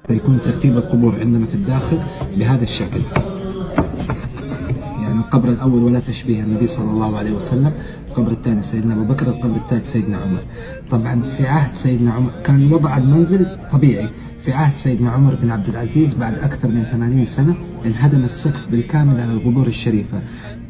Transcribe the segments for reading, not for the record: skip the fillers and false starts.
فيكون ترتيب القبور عندنا في الداخل بهذا الشكل. يعني القبر الأول ولا تشبيه النبي صلى الله عليه وسلم، القبر الثاني سيدنا أبو بكر، القبر الثالث سيدنا عمر. طبعا في عهد سيدنا عمر كان وضع المنزل طبيعي. في عهد سيدنا عمر بن عبد العزيز بعد أكثر من 80 سنة انهدم السقف بالكامل على القبور الشريفة.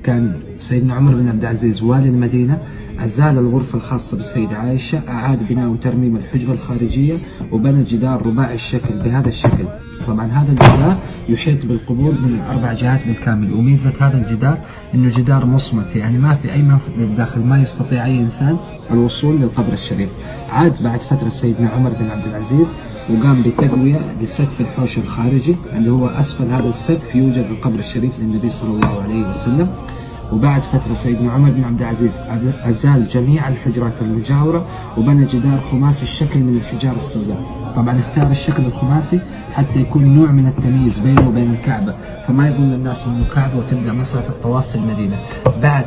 كان سيدنا عمر بن عبد العزيز والي المدينة أزال الغرفة الخاصة بالسيدة عائشة، أعاد بناء وترميم الحجرة الخارجية، وبنى جدار رباعي الشكل بهذا الشكل. طبعا هذا الجدار يحيط بالقبور من الأربع جهات بالكامل، وميزة هذا الجدار إنه جدار مصمت، يعني ما في أي منفذ للداخل، ما يستطيع أي إنسان الوصول للقبر الشريف. عاد بعد فترة سيدنا عمر بن عبد العزيز وقام بتقوية لسقف الحوش الخارجي اللي هو أسفل هذا السقف يوجد القبر الشريف للنبي صلى الله عليه وسلم. وبعد فترة سيدنا عمر بن عبد العزيز أزال جميع الحجرات المجاورة وبنى جدار خماسي الشكل من الحجارة السوداء. طبعا اختار الشكل الخماسي حتى يكون نوع من التمييز بينه وبين الكعبة، فما يظن الناس انه كعبة وتبدأ مسألة الطواف في المدينة. بعد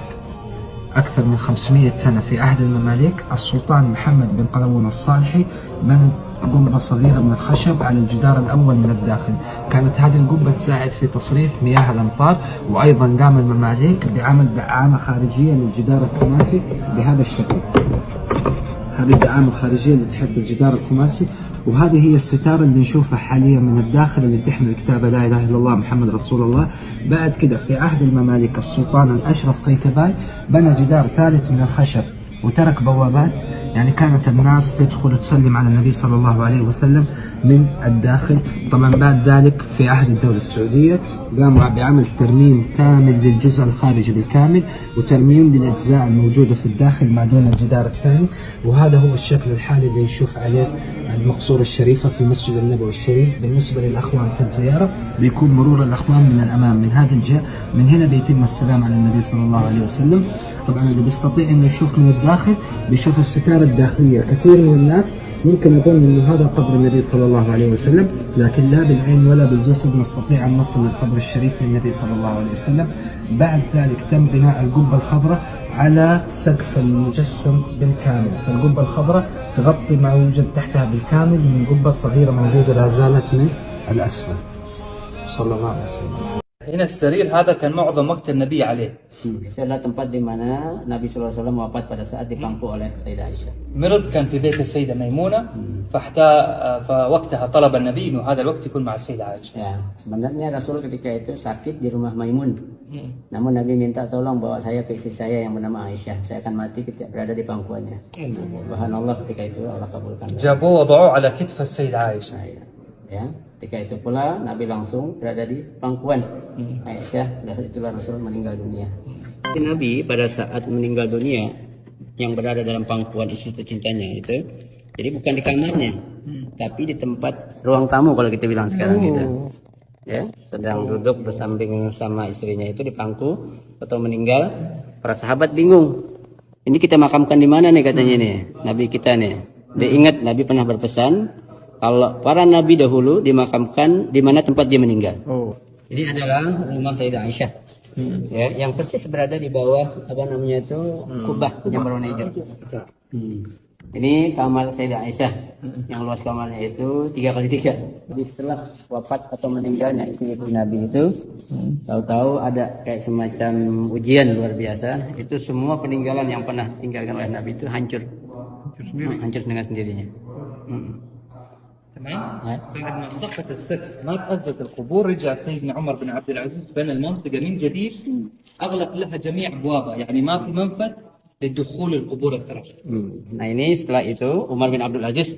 أكثر من 500 سنة في عهد المماليك السلطان محمد بن قلاوون الصالحي بنى قبة صغيرة من الخشب على الجدار الأول من الداخل. كانت هذه القبة تساعد في تصريف مياه الأمطار، وأيضا قام المماليك بعمل دعامة خارجية للجدار الخماسي بهذا الشكل. هذه الدعامة الخارجية اللي تحيط بالجدار الخماسي، وهذه هي الستارة اللي نشوفها حاليا من الداخل اللي تحمل كتاب لا إله إلا الله محمد رسول الله. بعد كده في عهد المماليك السلطان الأشرف قيتباي بنى جدار ثالث من الخشب وترك بوابات، يعني كانت الناس تدخل وتسلم على النبي صلى الله عليه وسلم من الداخل. طبعا بعد ذلك في عهد الدولة السعودية قاموا بعمل ترميم كامل للجزء الخارجي بالكامل وترميم للأجزاء الموجودة في الداخل ما دون الجدار الثاني، وهذا هو الشكل الحالي اللي نشوف عليه المقصورة الشريفة في المسجد النبوي الشريف. بالنسبة للأخوان في الزيارة بيكون مرور الأخوان من الأمام من هذا الجهة، من هنا بيتم السلام على النبي صلى الله عليه وسلم. طبعا اللي بيستطيع انه يشوف من الداخل بيشوف الستارة الداخلية. كثير من الناس ممكن يظن انه هذا قبر النبي صلى الله عليه وسلم، لكن لا بالعين ولا بالجسد نستطيع ان نصل للقبر الشريف للنبي صلى الله عليه وسلم. بعد ذلك تم بناء القبة الخضراء على سقف المجسم بالكامل، فالقبة الخضراء تغطي ما يوجد تحتها بالكامل من قبة صغيرة موجودة لا زالت من الأسفل. صلى الله عليه وسلم. Ini السرير هذا كان معظم وقت النبي عليه. Itu adalah tempat di mana Nabi SAW wafat pada saat dipangku oleh Sayyidah Aisyah. مرض كان في بيت السيدة ميمونة، فوقتها طلب النبي إنه هذا الوقت يكون مع السيدة عائشة. Ya, sebenarnya Rasul ketika itu sakit di rumah Maimun. Namun Nabi minta tolong bawa saya ke istri saya yang bernama Aisyah. Saya akan mati ketika berada di pangkuannya. Subhanallah, ketika itu Allah kabulkan. جابوه وضعوه على كتف السيدة عائشة. Ya, ketika itu pula Nabi langsung berada di pangkuan Aisyah. Dan itulah Rasul meninggal dunia. Nabi pada saat meninggal dunia yang berada dalam pangkuan istri tercintanya itu, jadi bukan di kamarnya, tapi di tempat ruang tamu kalau kita bilang sekarang gitu. Ya, sedang duduk bersamping sama istrinya itu di pangku atau meninggal. Para sahabat bingung. Ini kita makamkan di mana nih katanya nih, Nabi kita nih. Dia ingat Nabi pernah berpesan kalau para nabi dahulu dimakamkan di mana tempat dia meninggal. Ini adalah rumah Sayyidah Aisyah. Ya, yang persis berada di bawah apa namanya itu kubah yang berwarna hijau. Ini kamar Sayyidah Aisyah yang luas kamarnya itu 3x3. Jadi setelah wafat atau meninggalnya istri Nabi itu, tahu-tahu ada kayak semacam ujian luar biasa. Itu semua peninggalan yang pernah tinggalkan oleh Nabi itu hancur dengan sendirinya. تمام؟ بعد ما سقط السقف ما تأذت القبور رجع سيدنا عمر بن عبد العزيز بنى المنطقة من جديد، أغلق لها جميع أبوابها، يعني ما في منفذ لدخول القبور الثلاث. Nah ini setelah itu Umar bin Abdul Aziz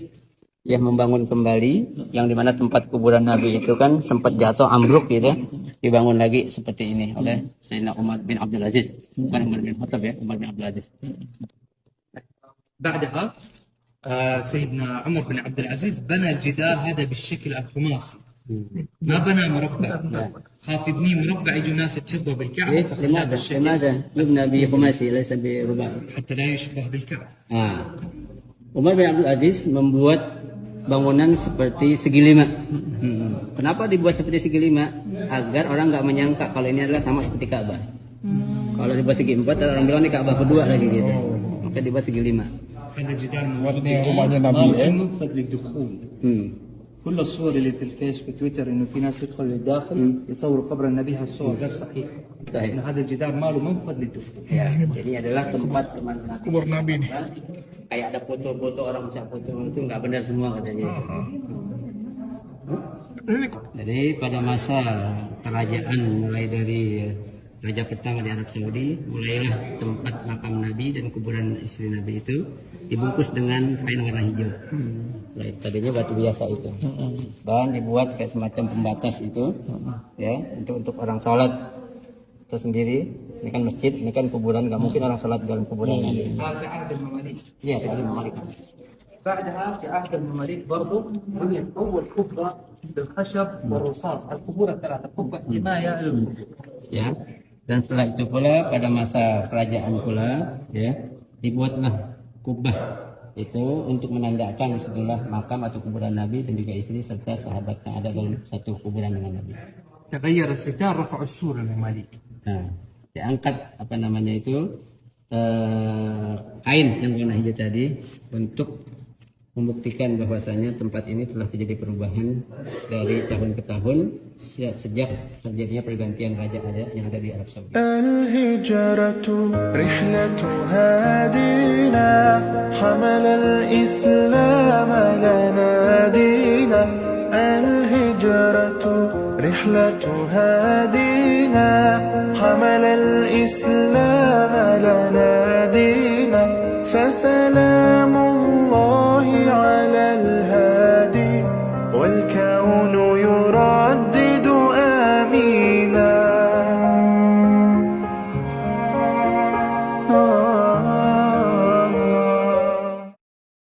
yang membangun kembali yang dimana tempat kuburan Nabi itu kan sempat jatuh ambruk gitu, dibangun lagi seperti ini oleh Sayyidina Umar bin Abdul Aziz, bukan Umar bin Khattab ya, Umar bin Abdul Aziz. بعدها سيدنا عمر بن عبد العزيز بنى الجدار هذا بالشكل الخماسي، ما بنى مربع، خاف يبنيه مربع يجوا الناس يتشبهوا بالكعبة. لماذا يبنى بخماسي ليس برباعي؟ حتى لا يشبه بالكعبة. Umar bin Abdul Aziz membuat bangunan seperti segi lima. Kenapa dibuat seperti segi lima? Agar orang nggak menyangka kalau ini adalah sama seperti Ka'bah. Kalau dibuat segi empat, orang bilang ini Ka'bah kedua lagi gitu. Maka dibuat segi lima. هذا جدار موازي rumahnya Nabi منفذ للدخول. كل الصور اللي في الفيس في تويتر انه في ناس تدخل للداخل يصوروا قبر النبي، هالصور غير صحيحه. صحيح. انه هذا الجدار ماله منفذ للدخول. Ya, jadi adalah tempat teman Nabi. Kubur Nabi nih. Kayak ada foto-foto orang bisa foto itu nggak benar semua katanya. Jadi pada masa kerajaan mulai dari raja pertama di Arab Saudi, mulailah tempat makam Nabi dan kuburan istri Nabi itu dibungkus dengan kain warna hijau. Nah, tadinya batu biasa itu, dan dibuat kayak semacam pembatas itu, ya, untuk orang sholat itu sendiri. Ini kan masjid, ini kan kuburan, nggak mungkin orang sholat dalam kuburan Nabi. في عهد المماليك. Iya, dari Malik. بعدها في عهد المماليك برضه بنيت اول قبه بالخشب والرصاص، القبور الثلاثه قبه حمايه للقبور. Ya, dan setelah itu pula pada masa kerajaan pula, ya, dibuatlah kubah itu untuk menandakan setelah makam atau kuburan Nabi dan juga istri serta sahabat yang ada dalam satu kuburan dengan Nabi. تغير الستار رفعوا السور المماليك. Nah, diangkat apa namanya itu kain yang warna hijau tadi untuk membuktikan bahwasanya tempat ini telah terjadi perubahan dari tahun ke tahun sejak terjadinya pergantian raja-raja yang ada di Arab Saudi. الهجرة رحلة هادينا حمل الإسلام لنا دينا الهجرة رحلة هادينا حمل الإسلام لنا دينا فسلام